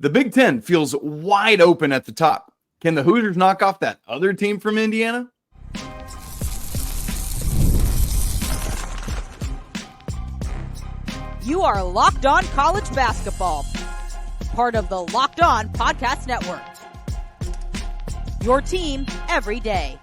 The Big Ten feels wide open at the top. Can the Hoosiers knock off that other team from Indiana? You are Locked On College Basketball, part of the Locked On Podcast Network. Your team every day.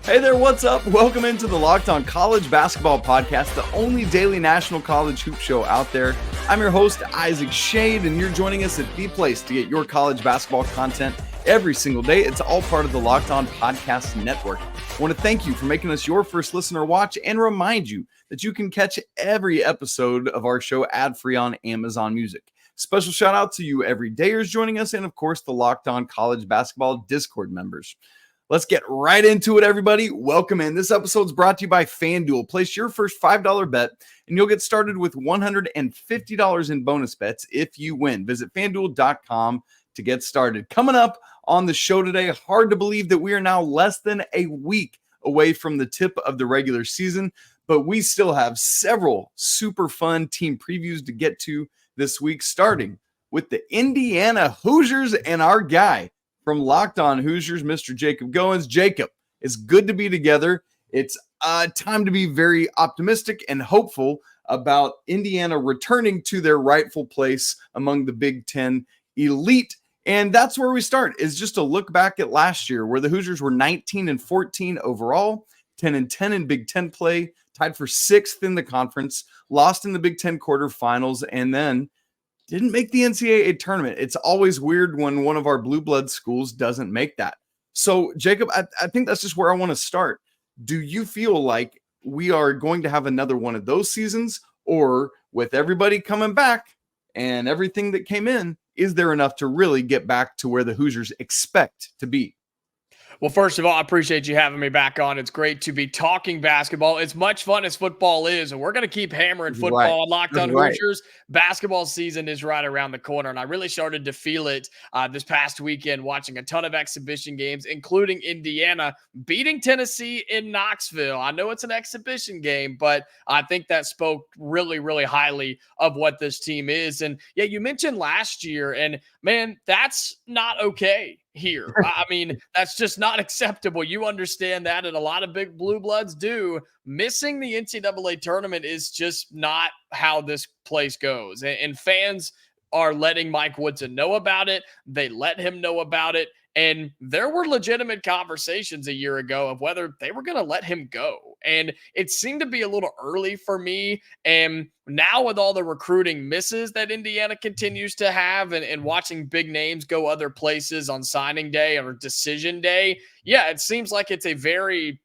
Hey there, what's up? Welcome into the Locked On College Basketball Podcast, the only daily national college hoop show out there. I'm your host, Isaac Shade, and you're joining us at the place to get your college basketball content every single day. It's all part of the Locked On Podcast Network. I want to thank you for making us your first listen or watch and remind you that you can catch every episode of our show ad-free on Amazon Music. Special shout out to you everydayers joining us and, of course, the Locked On College Basketball Discord members. Let's get right into it, everybody. Welcome in. This episode is brought to you by FanDuel. Place your first $5 bet, and you'll get started with $150 in bonus bets if you win. Visit FanDuel.com to get started. Coming up on the show today, hard to believe that we are now less than a week away from the tip of the regular season, but we still have several super fun team previews to get to this week, starting with the Indiana Hoosiers and our guy from Locked On Hoosiers, Mr. Jacob Goins. Jacob, it's good to be together. It's time to be very optimistic and hopeful about Indiana returning to their rightful place among the Big Ten elite. And that's where we start, is just a look back at last year, where the Hoosiers were 19-14 overall, 10-10 in Big Ten play, tied for 6th in the conference, lost in the Big Ten quarterfinals, and then didn't make the NCAA tournament. It's always weird when one of our blue blood schools doesn't make that. So, Jacob, I think that's just where I want to start. Do you feel like we are going to have another one of those seasons, or with everybody coming back and everything that came in, is there enough to really get back to where the Hoosiers expect to be? Well, first of all, I appreciate you having me back on. It's great to be talking basketball. It's much fun as football is, and we're going to keep hammering football on Locked On Hoosiers. Basketball season is right around the corner, and I really started to feel it this past weekend watching a ton of exhibition games, including Indiana beating Tennessee in Knoxville. I know it's an exhibition game, but I think that spoke really, really highly of what this team is. And yeah, you mentioned last year, and man, that's not okay here. I mean, that's just not acceptable. You understand that, and a lot of big blue bloods do. Missing the NCAA tournament is just not how this place goes. And fans are letting Mike Woodson know about it. They let him know about it. And there were legitimate conversations a year ago of whether they were going to let him go. And it seemed to be a little early for me. And now with all the recruiting misses that Indiana continues to have and watching big names go other places on signing day or decision day, yeah, it seems like it's a very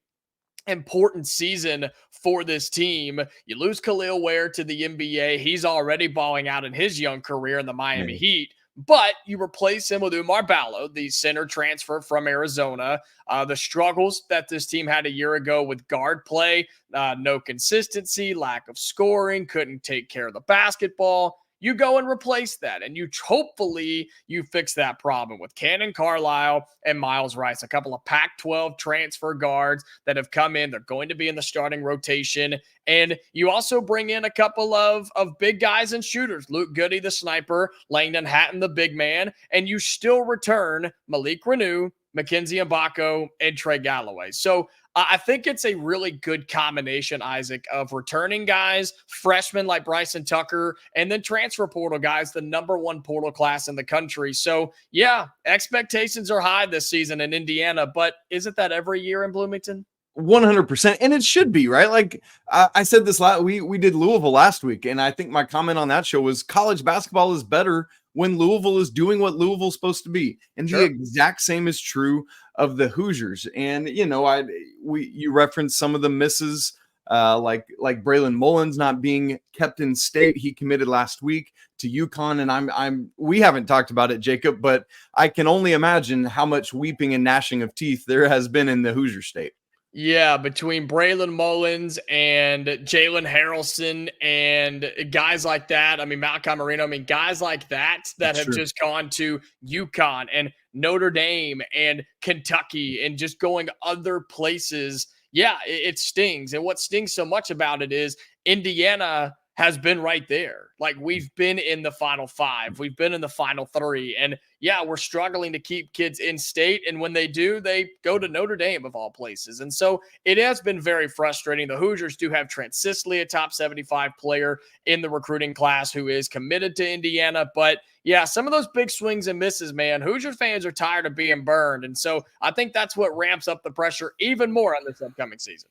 important season for this team. You lose Khalil Ware to the NBA. He's already balling out in his young career in the Miami Heat. But you replace him with Oumar Ballo, the center transfer from Arizona. The struggles that this team had a year ago with guard play, no consistency, lack of scoring, couldn't take care of the basketball. You go and replace that, and hopefully you fix that problem with Cannon Carlisle and Myles Rice, a couple of Pac-12 transfer guards that have come in. They're going to be in the starting rotation, and you also bring in a couple of big guys and shooters, Luke Goody, the sniper, Langdon Hatton, the big man, and you still return Malik Reneau, Mackenzie Mbako, and Trey Galloway. So I think it's a really good combination, Isaac, of returning guys, freshmen like Bryson Tucker, and then transfer portal guys, the number one portal class in the country. So, yeah, expectations are high this season in Indiana, but isn't that every year in Bloomington? 100%. And it should be, right? Like I said this we did Louisville last week, and I think my comment on that show was college basketball is better when Louisville is doing what Louisville's supposed to be. And the exact same is true of the Hoosiers. And, you know, you referenced some of the misses, like Braylon Mullins not being kept in state. He committed last week to UConn. And we haven't talked about it, Jacob, but I can only imagine how much weeping and gnashing of teeth there has been in the Hoosier state. Yeah, between Braylon Mullins and Jalen Harrelson and guys like that. I mean, Malachi Marino. I mean, guys like that have just gone to UConn and Notre Dame and Kentucky and just going other places. Yeah, it stings. And what stings so much about it is Indiana has been right there. Like, we've been in the Final Five, we've been in the Final Three, and yeah, we're struggling to keep kids in state. And when they do, they go to Notre Dame of all places. And so it has been very frustrating. The Hoosiers do have Trent Sisley, a top 75 player in the recruiting class who is committed to Indiana. But yeah, some of those big swings and misses, man, Hoosier fans are tired of being burned. And so I think that's what ramps up the pressure even more on this upcoming season.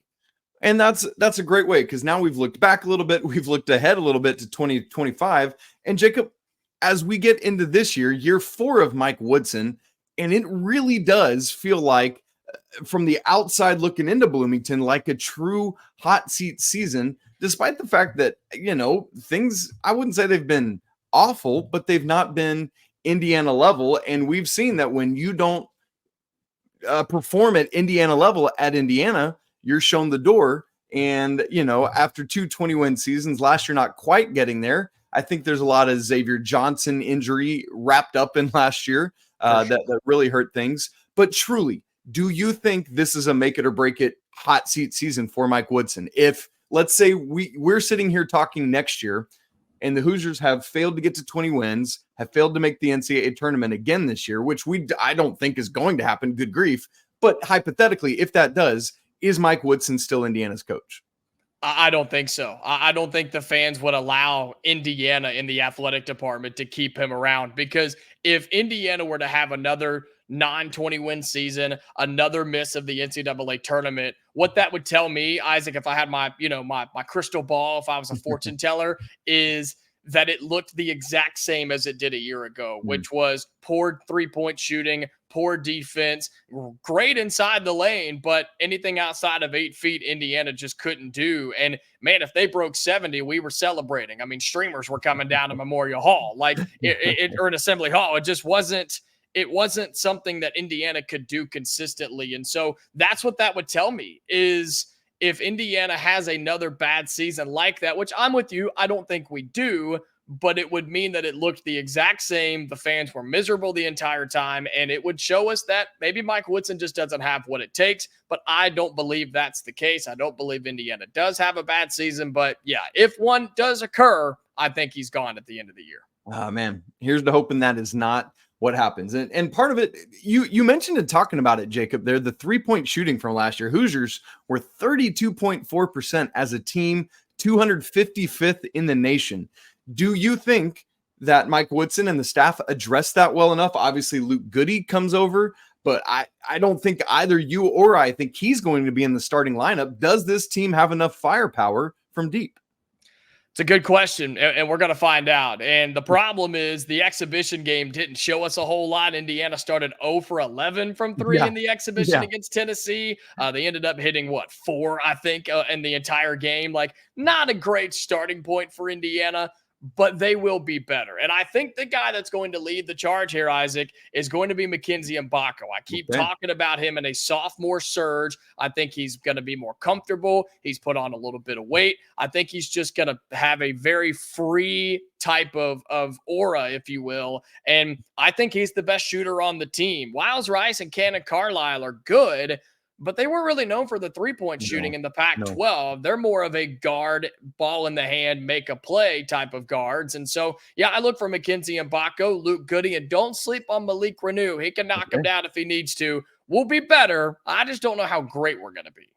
And that's a great way, because now we've looked back a little bit, we've looked ahead a little bit to 2025. And Jacob, as we get into this year 4 of Mike Woodson, and it really does feel like, from the outside looking into Bloomington, like a true hot seat season, despite the fact that, things, I wouldn't say they've been awful, but they've not been Indiana level. And we've seen that when you don't perform at Indiana level at Indiana, you're shown the door. And, after 2 20-win seasons, last year not quite getting there. I think there's a lot of Xavier Johnson injury wrapped up in last year that really hurt things. But truly, do you think this is a make it or break it hot seat season for Mike Woodson? If, let's say, we're sitting here talking next year, and the Hoosiers have failed to get to 20 wins, have failed to make the NCAA tournament again this year, which I don't think is going to happen, good grief. But hypothetically, if that does, is Mike Woodson still Indiana's coach? I don't think so. I don't think the fans would allow Indiana in the athletic department to keep him around, because if Indiana were to have another non-20-win season, another miss of the NCAA tournament, what that would tell me, Isaac, if I had my crystal ball, if I was a fortune teller, is that it looked the exact same as it did a year ago, which was poor three-point shooting, poor defense, great inside the lane, but anything outside of 8 feet, Indiana just couldn't do. And man, if they broke 70, we were celebrating. I mean, streamers were coming down to Memorial Hall, like or an Assembly Hall. It just wasn't. It wasn't something that Indiana could do consistently. And so that's what that would tell me, is if Indiana has another bad season like that, which I'm with you, I don't think we do, but it would mean that it looked the exact same. The fans were miserable the entire time, and it would show us that maybe Mike Woodson just doesn't have what it takes. But I don't believe that's the case. I don't believe Indiana does have a bad season. But yeah, if one does occur, I think he's gone at the end of the year. Man, here's the hoping that is not what happens. And part of it, you mentioned it talking about it, Jacob, there, the 3-point shooting from last year. Hoosiers were 32.4% as a team, 255th in the nation. Do you think that Mike Woodson and the staff addressed that well enough? Obviously, Luke Goody comes over, but I don't think either you or I think he's going to be in the starting lineup. Does this team have enough firepower from deep? It's a good question, and we're going to find out. And the problem is the exhibition game didn't show us a whole lot. Indiana started 0 for 11 from 3 in the exhibition against Tennessee. They ended up hitting, 4, I think, in the entire game. Like, not a great starting point for Indiana, but they will be better. And I think the guy that's going to lead the charge here, Isaac, is going to be Mackenzie Mbako. I keep talking about him in a sophomore surge. I think he's going to be more comfortable. He's put on a little bit of weight. I think he's just going to have a very free type of aura, if you will. And I think he's the best shooter on the team. Wiles Rice and Cannon Carlisle are good, but they weren't really known for the three-point shooting in the Pac-12. No. They're more of a guard, ball in the hand, make a play type of guards. And so, yeah, I look for Mackenzie Mbako, Luke Goody, and don't sleep on Malik Reneau. He can knock him down if he needs to. We'll be better. I just don't know how great we're going to be.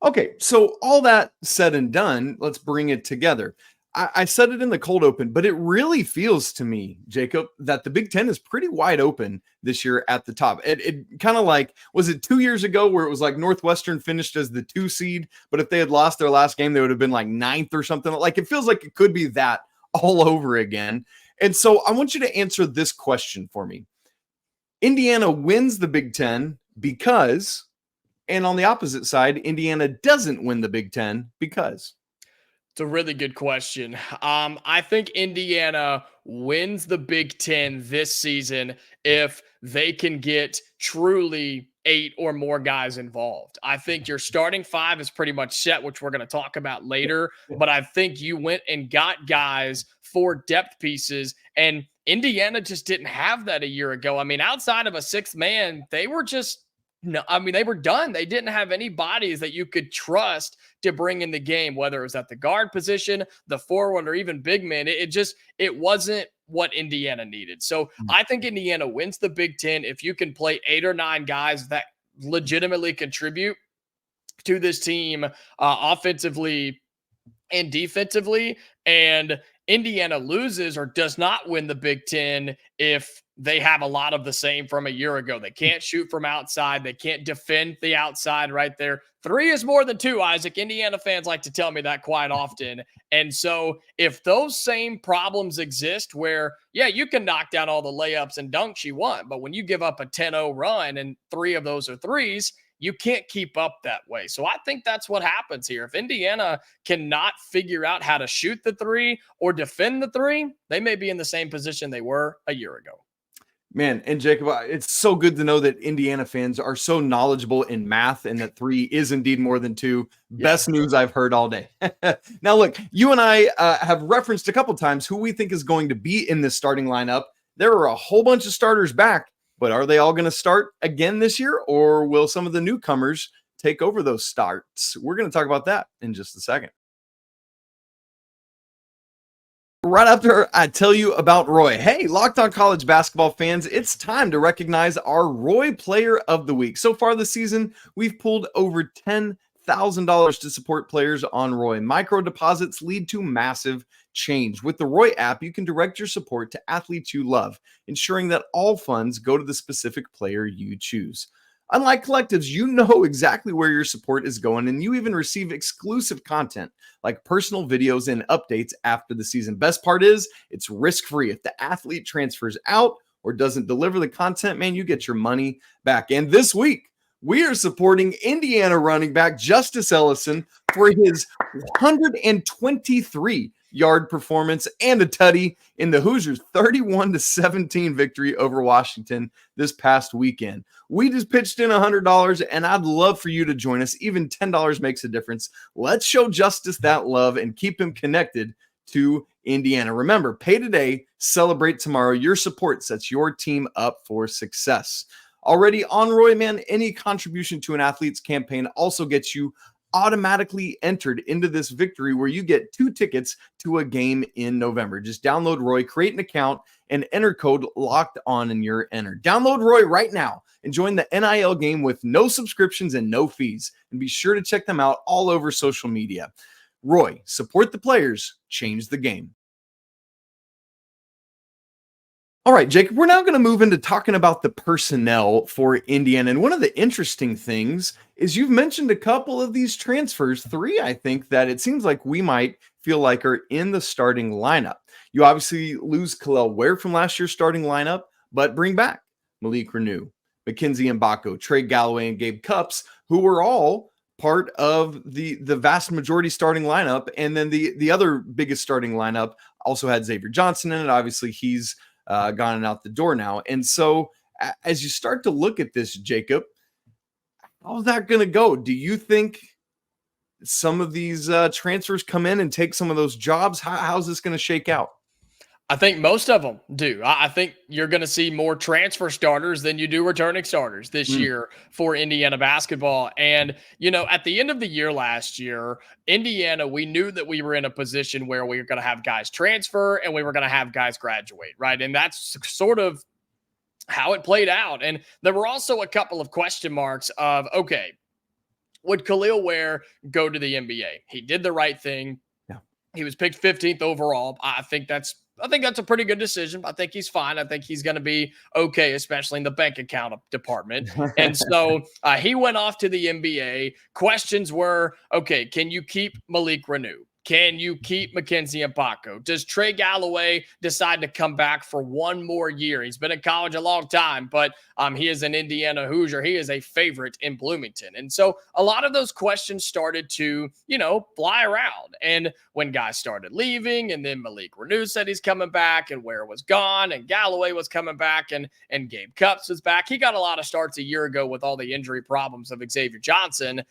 Okay, so all that said and done, let's bring it together. I said it in the cold open, but it really feels to me, Jacob, that the Big Ten is pretty wide open this year at the top. It kind of like, was it 2 years ago where it was like Northwestern finished as the 2 seed, but if they had lost their last game, they would have been like 9th or something. Like, it feels like it could be that all over again. And so I want you to answer this question for me. Indiana wins the Big Ten because, and on the opposite side, Indiana doesn't win the Big Ten because. It's a really good question. I think Indiana wins the Big Ten this season if they can get truly 8 or more guys involved. I think your starting 5 is pretty much set, which we're going to talk about later. But I think you went and got guys for depth pieces, and Indiana just didn't have that a year ago. I mean, outside of a 6th man, they were just No, I mean, they were done. They didn't have any bodies that you could trust to bring in the game, whether it was at the guard position, the forward, or even big man. It wasn't what Indiana needed. So I think Indiana wins the Big Ten if you can play 8 or 9 guys that legitimately contribute to this team offensively and defensively. And Indiana loses or does not win the Big Ten if they have a lot of the same from a year ago. They can't shoot from outside. They can't defend the outside right there. 3 is more than 2, Isaac. Indiana fans like to tell me that quite often. And so if those same problems exist where, yeah, you can knock down all the layups and dunks you want, but when you give up a 10-0 run and 3 of those are threes, you can't keep up that way. So I think that's what happens here. If Indiana cannot figure out how to shoot the 3 or defend the 3, they may be in the same position they were a year ago. Man, and Jacob, it's so good to know that Indiana fans are so knowledgeable in math and that 3 is indeed more than 2. Best news I've heard all day. Now, look, you and I have referenced a couple times who we think is going to be in this starting lineup. There are a whole bunch of starters back, but are they all going to start again this year, or will some of the newcomers take over those starts? We're going to talk about that in just a second. Right after I tell you about Roy. Hey, Locked On College basketball fans, it's time to recognize our Roy Player of the Week. So far this season, we've pulled over $10,000 to support players on Roy. Micro deposits lead to massive change. With the Roy app, you can direct your support to athletes you love, ensuring that all funds go to the specific player you choose. Unlike collectives, you know exactly where your support is going, and you even receive exclusive content like personal videos and updates after the season. Best part is it's risk-free. If the athlete transfers out or doesn't deliver the content, man, you get your money back. And this week, we are supporting Indiana running back Justice Ellison for his 123-yard performance and a tutty in the Hoosiers' 31-17 victory over Washington this past weekend. We just pitched in $100, and I'd love for you to join us. Even $10 makes a difference. Let's show Justice that love and keep him connected to Indiana. Remember, pay today, celebrate tomorrow. Your support sets your team up for success. Already on Roy, man, any contribution to an athlete's campaign also gets you automatically entered into this victory where you get 2 tickets to a game in November. Just download Roy, create an account, and enter code Locked On and you're entered. Download Roy right now and join the NIL game with no subscriptions and no fees. And be sure to check them out all over social media. Roy, support the players, change the game. All right, Jacob, we're now going to move into talking about the personnel for Indiana. And one of the interesting things is you've mentioned a couple of these transfers, 3, I think, that it seems like we might feel like are in the starting lineup. You obviously lose Khalil Ware from last year's starting lineup, but bring back Malik Reneau, Mackenzie Mbako, Trey Galloway, and Gabe Cupps, who were all part of the vast majority starting lineup. And then the other biggest starting lineup also had Xavier Johnson in it. Obviously, he's gone out the door now. And so as you start to look at this, Jacob, how's that going to go? Do you think some of these transfers come in and take some of those jobs? How's this going to shake out? I think most of them do. I think you're going to see more transfer starters than you do returning starters this year for Indiana basketball. And, you know, at the end of the year last year, Indiana, we knew that we were in a position where we were going to have guys transfer and we were going to have guys graduate, right? And that's sort of how it played out. And there were also a couple of question marks of, okay, would Khalil Ware go to the NBA? He did the right thing. Yeah. He was picked 15th overall. I think that's a pretty good decision. I think he's fine. I think he's going to be okay, especially in the bank account department. And so he went off to the NBA. Questions were, okay, can you keep Malik Reneau? Can you keep Mackenzie Mbako? Does Trey Galloway decide to come back for one more year? He's been in college a long time, but he is an Indiana Hoosier. He is a favorite in Bloomington. And so a lot of those questions started to, fly around. And when guys started leaving, and then Malik Reneau said he's coming back, and Ware was gone, and Galloway was coming back, and Gabe Cupps was back. He got a lot of starts a year ago with all the injury problems of Xavier Johnson.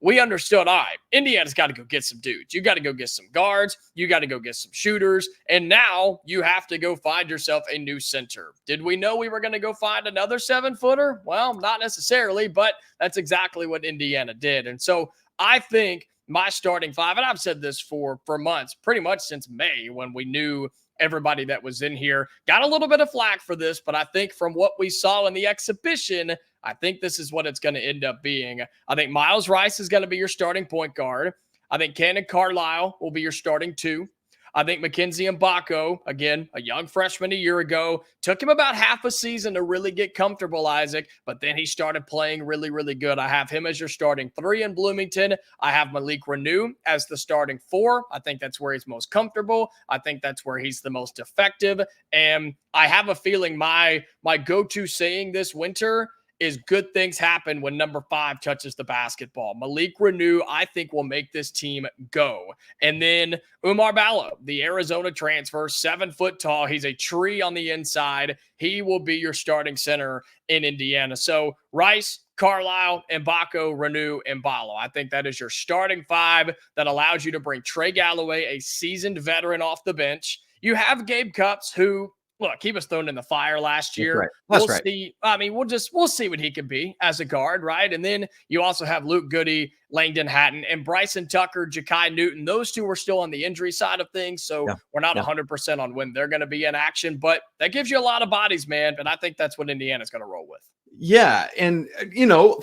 we understood, all right, Indiana's got to go get some dudes. You got to go get some guards. You got to go get some shooters. And now you have to go find yourself a new center. Did we know we were going to go find another 7-footer? Well, not necessarily, but that's exactly what Indiana did. And so I think my starting five, and I've said this for months, pretty much since May, when we knew everybody that was in here, got a little bit of flack for this, but I think from what we saw in the exhibition, I think this is what it's going to end up being. I think Myles Rice is going to be your starting point guard. I think Cannon Carlisle will be your starting 2. I think Mackenzie Mbako, again, a young freshman a year ago, took him about half a season to really get comfortable, Isaac, but then he started playing really, really good. I have him as your starting 3 in Bloomington. I have Malik Reneau as the starting 4. I think that's where he's most comfortable. I think that's where he's the most effective. And I have a feeling my go-to saying this winter is good things happen when number 5 touches the basketball. Malik Reneau, I think, will make this team go. And then Oumar Ballo, the Arizona transfer, 7 foot tall. He's a tree on the inside. He will be your starting center in Indiana. So Rice, Carlisle, Mbako, Reneau, and Ballo. I think that is your starting 5 that allows you to bring Trey Galloway, a seasoned veteran, off the bench. You have Gabe Cupps, who, look, he was thrown in the fire last year. That's right. See. I mean, we'll see what he can be as a guard, right? And then you also have Luke Goody, Langdon Hatton, and Bryson Tucker, Ja'Kai Newton. Those 2 were still on the injury side of things, so we're not 100% on when they're going to be in action. But that gives you a lot of bodies, man. And I think that's what Indiana's going to roll with. Yeah, and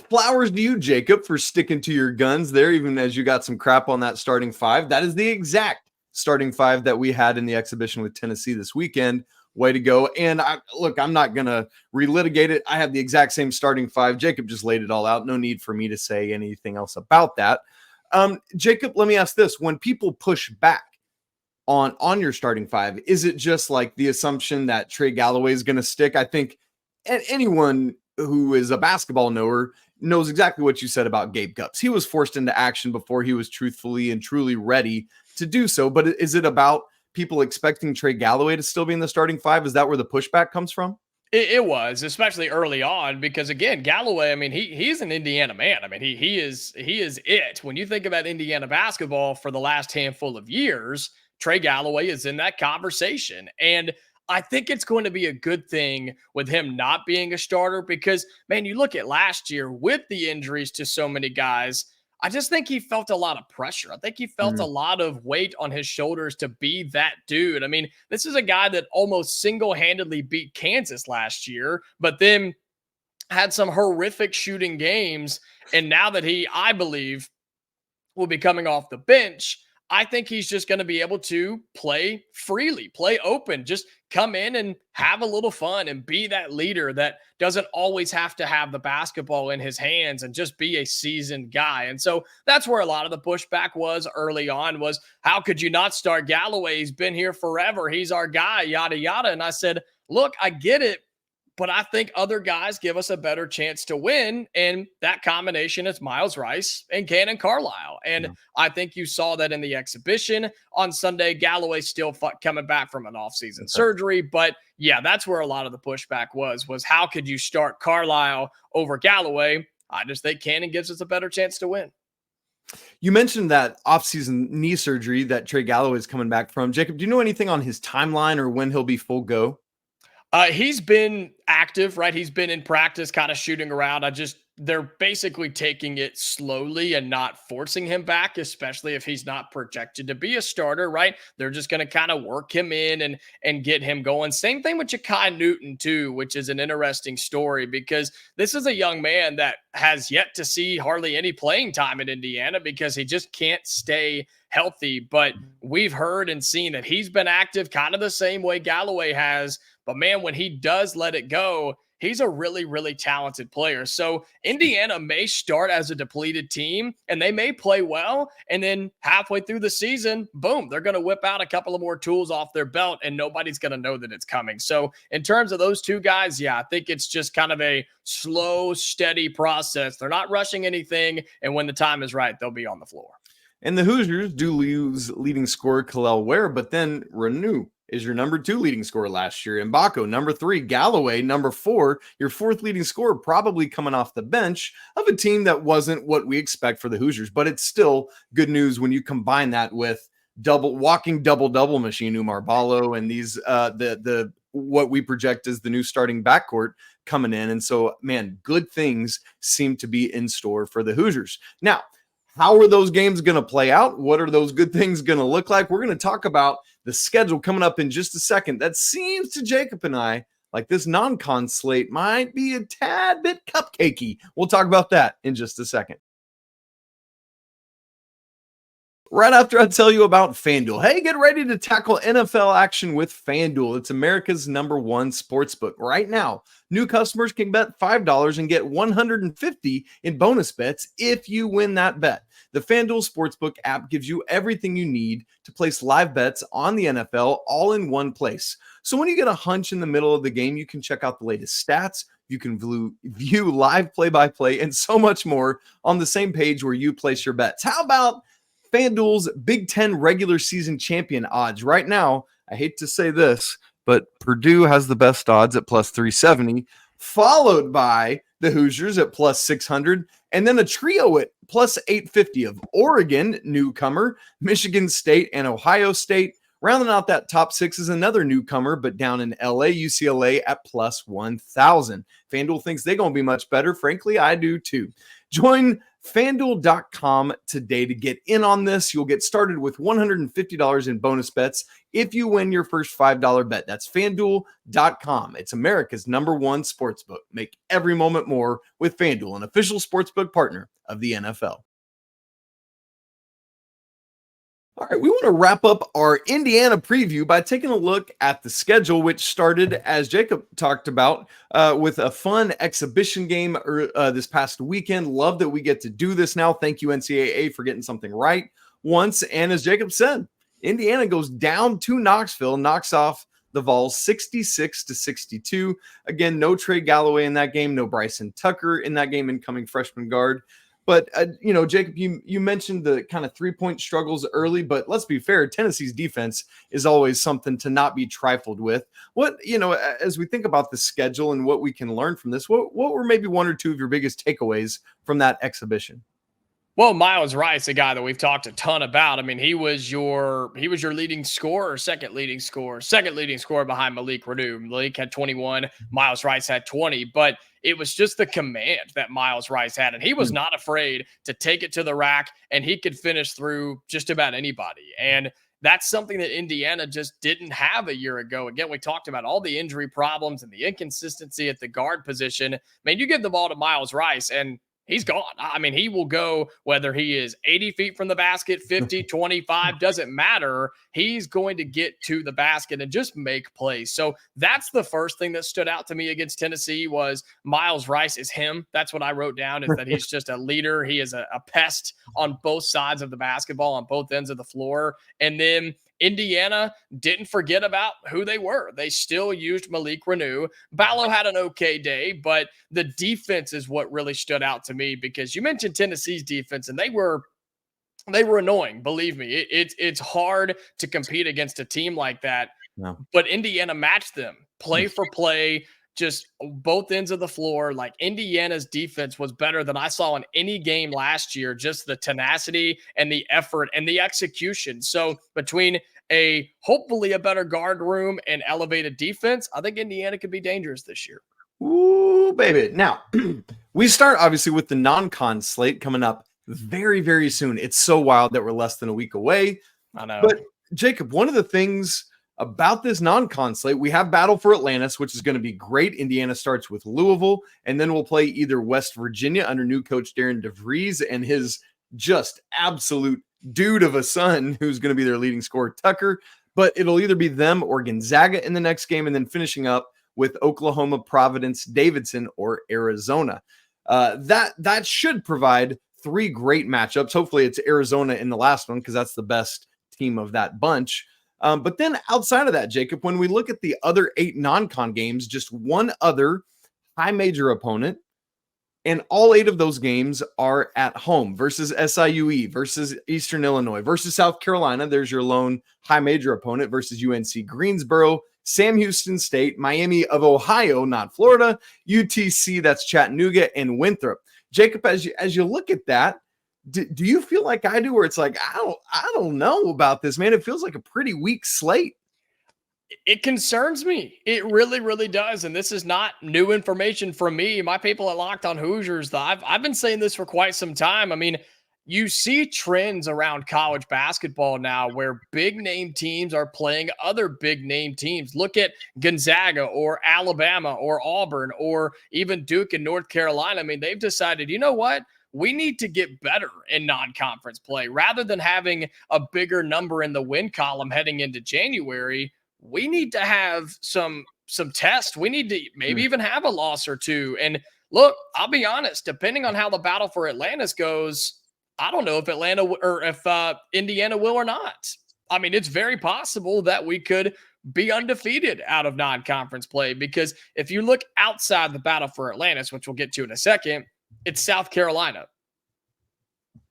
flowers to you, Jacob, for sticking to your guns there, even as you got some crap on that starting 5. That is the exact starting 5 that we had in the exhibition with Tennessee this weekend. Way to go. And I'm not going to relitigate it. I have the exact same starting 5. Jacob just laid it all out. No need for me to say anything else about that. Jacob, let me ask this. When people push back on your starting 5, is it just like the assumption that Trey Galloway is going to stick? I think anyone who is a basketball knower knows exactly what you said about Gabe Cupps. He was forced into action before he was truthfully and truly ready to do so. But is it about people expecting Trey Galloway to still be in the starting 5? Is that where the pushback comes from? It was, especially early on, because again, Galloway, I mean, he's an Indiana man. I mean, he is it. When you think about Indiana basketball for the last handful of years, Trey Galloway is in that conversation. And I think it's going to be a good thing with him not being a starter because, man, you look at last year with the injuries to so many guys, I just think he felt a lot of pressure. I think he felt a lot of weight on his shoulders to be that dude. I mean, this is a guy that almost single-handedly beat Kansas last year, but then had some horrific shooting games. And now that I believe, will be coming off the bench, I think he's just going to be able to play freely, play open, just come in and have a little fun and be that leader that doesn't always have to have the basketball in his hands and just be a seasoned guy. And so that's where a lot of the pushback was early on was, how could you not start Galloway? He's been here forever. He's our guy, yada, yada. And I said, look, I get it, but I think other guys give us a better chance to win. And that combination is Myles Rice and Cannon Carlisle. And I think you saw that in the exhibition on Sunday. Galloway still coming back from an offseason surgery. But yeah, that's where a lot of the pushback was how could you start Carlisle over Galloway? I just think Cannon gives us a better chance to win. You mentioned that offseason knee surgery that Trey Galloway is coming back from. Jacob, do you know anything on his timeline or when he'll be full go? He's been active, right? He's been in practice, kind of shooting around. They're basically taking it slowly and not forcing him back, especially if he's not projected to be a starter, right? They're just going to kind of work him in and get him going. Same thing with Ja'Kai Newton too, which is an interesting story because this is a young man that has yet to see hardly any playing time in Indiana because he just can't stay healthy. But we've heard and seen that he's been active kind of the same way Galloway has. But man, when he does let it go, he's a really, really talented player. So Indiana may start as a depleted team and they may play well. And then halfway through the season, boom, they're going to whip out a couple of more tools off their belt and nobody's going to know that it's coming. So in terms of those two guys, yeah, I think it's just kind of a slow, steady process. They're not rushing anything. And when the time is right, they'll be on the floor. And the Hoosiers do lose leading scorer Kel'el Ware, but then Reneau is your number 2 leading scorer last year. Mbako, number 3. Galloway, number 4. Your 4th leading scorer, probably coming off the bench of a team that wasn't what we expect for the Hoosiers. But it's still good news when you combine that with walking double machine Oumar Ballo and these the what we project as the new starting backcourt coming in. And so, man, good things seem to be in store for the Hoosiers. Now, how are those games going to play out? What are those good things going to look like? We're going to talk about the schedule coming up in just a second. That seems to Jacob and I like this non-con slate might be a tad bit cupcakey. We'll talk about that in just a second. Right after I tell you about FanDuel. Hey, get ready to tackle NFL action with FanDuel. It's America's #1 sportsbook. Right now, new customers can bet $5 and get $150 in bonus bets if you win that bet. The FanDuel Sportsbook app gives you everything you need to place live bets on the NFL all in one place. So when you get a hunch in the middle of the game, you can check out the latest stats. You can view live play-by-play and so much more on the same page where you place your bets. How about FanDuel's Big Ten regular season champion odds? Right now, I hate to say this, but Purdue has the best odds at plus 370, followed by the Hoosiers at plus 600, and then a trio at plus 850 of Oregon, newcomer, Michigan State, and Ohio State. Rounding out that top 6 is another newcomer, but down in LA, UCLA at plus 1,000. FanDuel thinks they're going to be much better. Frankly, I do too. Join FanDuel.com today to get in on this. You'll get started with $150 in bonus bets if you win your first $5 bet. That's FanDuel.com. It's America's #1 sportsbook. Make every moment more with FanDuel, an official sportsbook partner of the NFL. All right, we want to wrap up our Indiana preview by taking a look at the schedule, which started, as Jacob talked about, with a fun exhibition game this past weekend. Love that we get to do this now. Thank you, NCAA, for getting something right once. And as Jacob said, Indiana goes down to Knoxville, knocks off the Vols 66-62. Again, no Trey Galloway in that game, no Bryson Tucker in that game, incoming freshman guard. But, Jacob, you mentioned the kind of three-point struggles early, but let's be fair, Tennessee's defense is always something to not be trifled with. As we think about the schedule and what we can learn from this, what were maybe one or two of your biggest takeaways from that exhibition? Well, Myles Rice, a guy that we've talked a ton about. I mean, he was your leading scorer, second leading scorer behind Malik Reneau. Malik had 21, Myles Rice had 20, but it was just the command that Myles Rice had, and he was not afraid to take it to the rack, and he could finish through just about anybody. And that's something that Indiana just didn't have a year ago. Again, we talked about all the injury problems and the inconsistency at the guard position. Man, you give the ball to Myles Rice, and he's gone. I mean, he will go whether he is 80 feet from the basket, 50, 25, doesn't matter. He's going to get to the basket and just make plays. So that's the first thing that stood out to me against Tennessee was Myles Rice is him. That's what I wrote down, is that he's just a leader. He is a pest on both sides of the basketball, on both ends of the floor. And then Indiana didn't forget about who they were. They still used Malik Reneau. Ballo had an okay day, but the defense is what really stood out to me, because you mentioned Tennessee's defense, and they were annoying. Believe me, it's hard to compete against a team like that. No. But Indiana matched them play for play, just both ends of the floor. Like, Indiana's defense was better than I saw in any game last year, just the tenacity and the effort and the execution. So between hopefully a better guard room and elevated defense, I think Indiana could be dangerous this year. Ooh, baby. Now, we start obviously with the non-con slate coming up very, very soon. It's so wild that we're less than a week away. I know. But Jacob, one of the things about this non-con slate, we have Battle for Atlantis, which is going to be great. Indiana starts with Louisville, and then we'll play either West Virginia under new coach Darren DeVries and his just absolute dude of a son who's going to be their leading scorer, Tucker. But it'll either be them or Gonzaga in the next game, and then finishing up with Oklahoma, Providence, Davidson, or Arizona. That should provide three great matchups. Hopefully it's Arizona in the last one, because that's the best team of that bunch. But then outside of that, Jacob, when we look at the other 8 non-con games, just one other high major opponent, And all 8 of those games are at home versus SIUE, versus Eastern Illinois, versus South Carolina. There's your lone high major opponent versus UNC Greensboro, Sam Houston State, Miami of Ohio, not Florida, UTC, that's Chattanooga, and Winthrop. Jacob, as you look at that, do you feel like I do, where it's like, I don't know about this, man? It feels like a pretty weak slate. It concerns me. It really, really does. And this is not new information from me. My people at Locked On Hoosiers, I've been saying this for quite some time. I mean, you see trends around college basketball now where big name teams are playing other big name teams. Look at Gonzaga or Alabama or Auburn or even Duke and North Carolina. I mean, they've decided, you know what? We need to get better in non-conference play rather than having a bigger number in the win column heading into January. We need to have some tests. We need to maybe even have a loss or two. And look, I'll be honest, depending on how the battle for Atlantis goes, I don't know if Atlanta or if Indiana will or not. I mean, it's very possible that we could be undefeated out of non-conference play, because if you look outside the battle for Atlantis, which we'll get to in a second, it's South Carolina.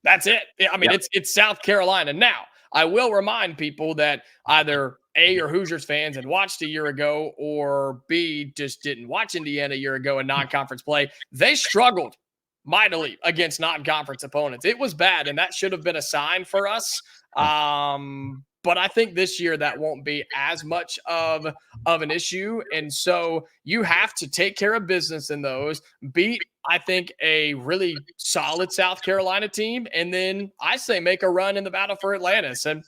That's it. I mean, it's South Carolina. Now, I will remind people that either A, are Hoosiers fans and watched a year ago, or B, just didn't watch Indiana a year ago in non-conference play. They struggled mightily against non-conference opponents. It was bad, and that should have been a sign for us. But I think this year that won't be as much of an issue. And so you have to take care of business in those, beat, I think, a really solid South Carolina team, and then I say make a run in the battle for Atlantis. And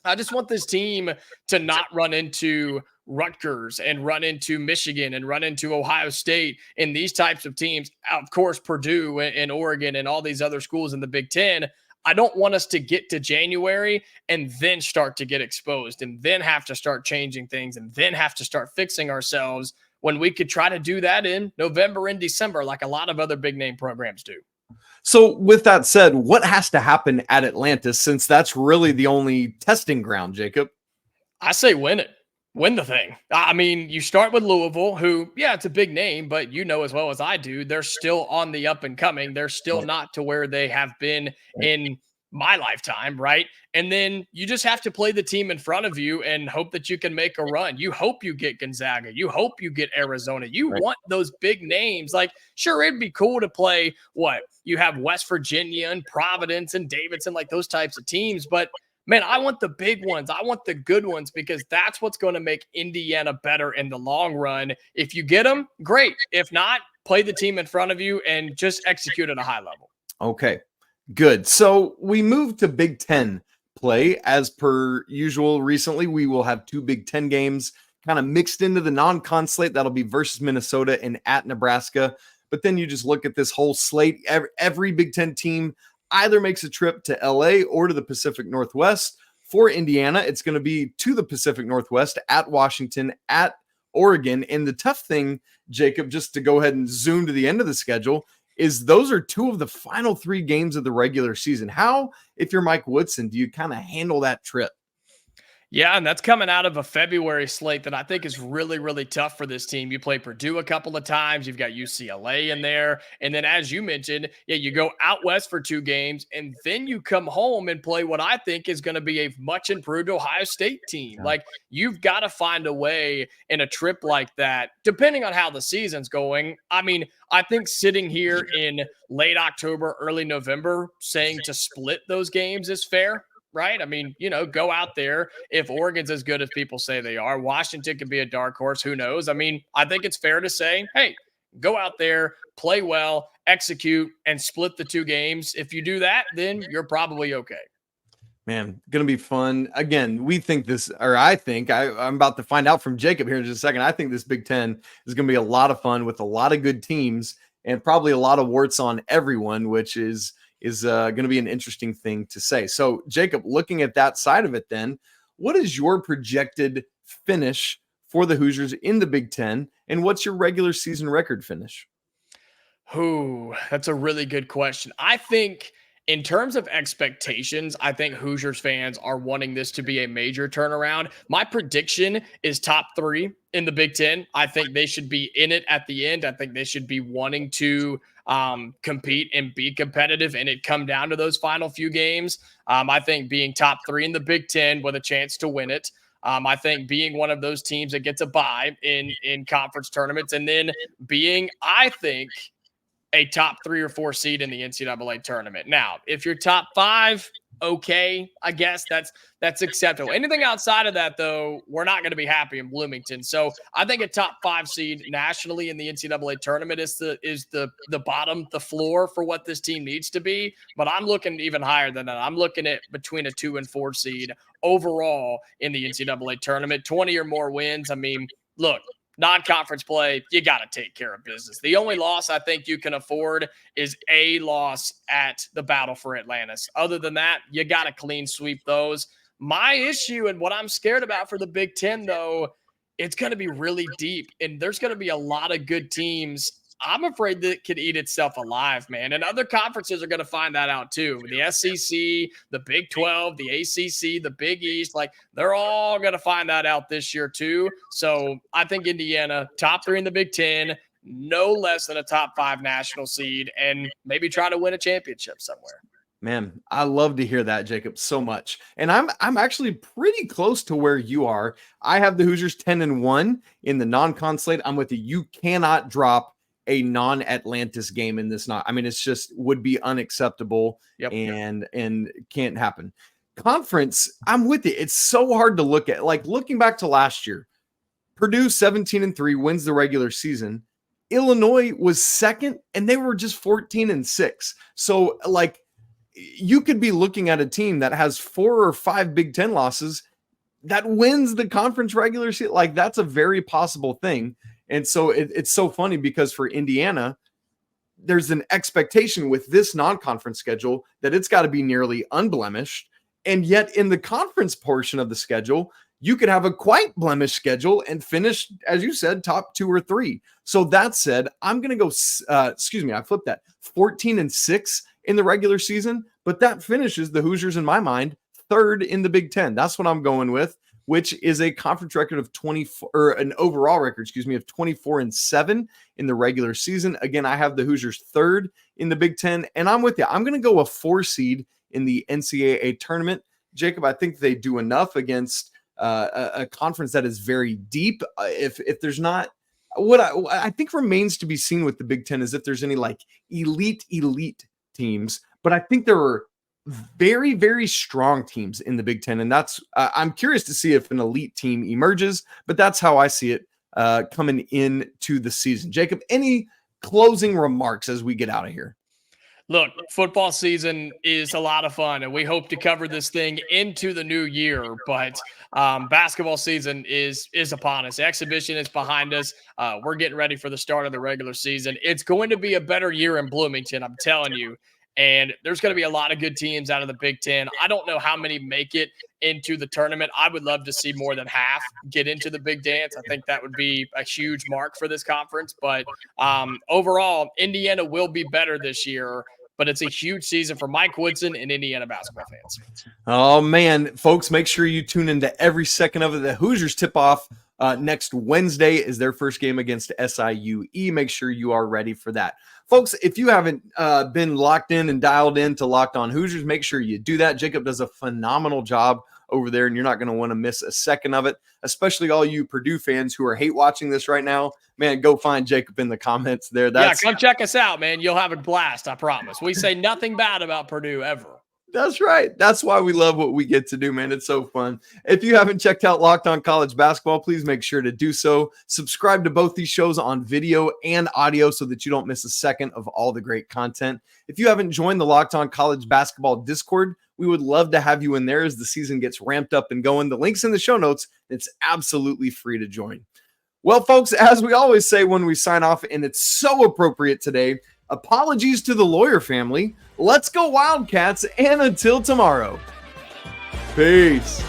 I just want this team to not run into Rutgers and run into Michigan and run into Ohio State and these types of teams. Of course, Purdue and Oregon and all these other schools in the Big Ten. I don't want us to get to January and then start to get exposed and then have to start changing things and then have to start fixing ourselves, when we could try to do that in November and December like a lot of other big name programs do. So with that said, what has to happen at Atlantis, since that's really the only testing ground, Jacob? I say win it. Win the thing. I mean, you start with Louisville, who, yeah, it's a big name, but you know as well as I do, they're still on the up and coming. They're still not to where they have been in my lifetime, right? And then you just have to play the team in front of you and hope that you can make a run. You hope you get Gonzaga. You hope you get Arizona. You want those big names. Like, sure, it'd be cool to play you have West Virginia and Providence and Davidson, like those types of teams. But man, I want the big ones. I want the good ones, because that's what's going to make Indiana better in the long run. If you get them, great. If not, play the team in front of you and just execute at a high level. Okay, good. So we move to Big Ten play. As per usual recently, we will have 2 Big Ten games kind of mixed into the non-con slate. That'll be versus Minnesota and at Nebraska. But then you just look at this whole slate. Every Big Ten team either makes a trip to LA or to the Pacific Northwest. For Indiana, it's going to be to the Pacific Northwest, at Washington, at Oregon. And the tough thing, Jacob, just to go ahead and zoom to the end of the schedule, is those are 2 of the final 3 games of the regular season. How, if you're Mike Woodson, do you kind of handle that trip? Yeah, and that's coming out of a February slate that I think is really, really tough for this team. You play Purdue a couple of times. You've got UCLA in there. And then, as you mentioned, you go out west for 2 games, and then you come home and play what I think is going to be a much improved Ohio State team. Like, you've got to find a way in a trip like that, depending on how the season's going. I mean, I think sitting here in late October, early November, saying to split those games is fair. Right? I mean, go out there. If Oregon's as good as people say they are, Washington could be a dark horse. Who knows? I mean, I think it's fair to say, hey, go out there, play well, execute, and split the 2 games. If you do that, then you're probably okay. Man, going to be fun. Again, we think this, or I think, I'm about to find out from Jacob here in just a second. I think this Big Ten is going to be a lot of fun with a lot of good teams and probably a lot of warts on everyone, which is going to be an interesting thing to say. So, Jacob, looking at that side of it then, what is your projected finish for the Hoosiers in the Big Ten, and what's your regular season record finish? That's a really good question. I think in terms of expectations, I think Hoosiers fans are wanting this to be a major turnaround. My prediction is top 3 in the Big Ten. I think they should be in it at the end. I think they should be wanting to compete and be competitive, and it come down to those final few games. I think being top 3 in the Big Ten with a chance to win it. I think being one of those teams that gets a bye in conference tournaments, and then being, I think, a top 3 or 4 seed in the NCAA tournament. Now, if you're top 5, okay, I guess that's acceptable. Anything outside of that, though, we're not going to be happy in Bloomington. So I think a top 5 seed nationally in the NCAA tournament is the bottom, the floor for what this team needs to be. But I'm looking even higher than that. I'm looking at between a 2 and 4 seed overall in the NCAA tournament, 20 or more wins. I mean, look, non-conference play, you got to take care of business. The only loss I think you can afford is a loss at the Battle for Atlantis. Other than that, you got to clean sweep those. My issue and what I'm scared about for the Big Ten, though, it's going to be really deep, and there's going to be a lot of good teams. I'm afraid that it could eat itself alive, man. And other conferences are going to find that out too. The SEC, the Big 12, the ACC, the Big East, like they're all going to find that out this year too. So I think Indiana, top 3 in the Big Ten, no less than a top 5 national seed, and maybe try to win a championship somewhere. Man, I love to hear that, Jacob, so much. And I'm actually pretty close to where you are. I have the Hoosiers 10-1 in the non-con slate. I'm with you. You cannot drop a non-Atlantis game in this. It's just would be unacceptable. Yep. and can't happen. Conference, I'm with you. It's so hard to look at. Like looking back to last year, Purdue 17-3 wins the regular season. Illinois was second and they were just 14-6. So like you could be looking at a team that has 4 or 5 Big Ten losses that wins the conference regular season. Like that's a very possible thing. And so it's so funny because for Indiana, there's an expectation with this non-conference schedule that it's got to be nearly unblemished. And yet in the conference portion of the schedule, you could have a quite blemished schedule and finish, as you said, top 2 or 3. So that said, I'm going to go, I flipped that, 14-6 in the regular season, but that finishes the Hoosiers in my mind 3rd in the Big Ten. That's what I'm going with, which is a conference record of 24, or an overall record, of 24-7 in the regular season. Again, I have the Hoosiers 3rd in the Big Ten, and I'm with you. I'm going to go a 4 seed in the NCAA tournament. Jacob, I think they do enough against a conference that is very deep. If there's not, what I think remains to be seen with the Big Ten is if there's any like elite teams, but I think there are very, very strong teams in the Big Ten. And that's, I'm curious to see if an elite team emerges, but that's how I see it coming into the season. Jacob, any closing remarks as we get out of here? Look, football season is a lot of fun, and we hope to cover this thing into the new year. But basketball season is upon us. Exhibition is behind us. We're getting ready for the start of the regular season. It's going to be a better year in Bloomington, I'm telling you. And there's going to be a lot of good teams out of the Big Ten. I don't know how many make it into the tournament. I would love to see more than half get into the big dance. I think that would be a huge mark for this conference. But overall, Indiana will be better this year. But it's a huge season for Mike Woodson and Indiana basketball fans. Oh, man. Folks, make sure you tune into every second of it. The Hoosiers tip off next Wednesday is their first game against SIUE. Make sure you are ready for that. Folks, if you haven't been locked in and dialed in to Locked On Hoosiers, make sure you do that. Jacob does a phenomenal job over there, and you're not going to want to miss a second of it, especially all you Purdue fans who are hate watching this right now. Man, go find Jacob in the comments there. Yeah, come check us out, man. You'll have a blast, I promise. We say nothing bad about Purdue ever. That's right. That's why we love what we get to do, man. It's so fun. If you haven't checked out Locked On College Basketball, please make sure to do so. Subscribe to both these shows on video and audio so that you don't miss a second of all the great content. If you haven't joined the Locked On College Basketball Discord, we would love to have you in there as the season gets ramped up and going. The link's in the show notes. It's absolutely free to join. Well, folks, as we always say when we sign off, and it's so appropriate today, apologies to the lawyer family. Let's go Wildcats, and until tomorrow, peace.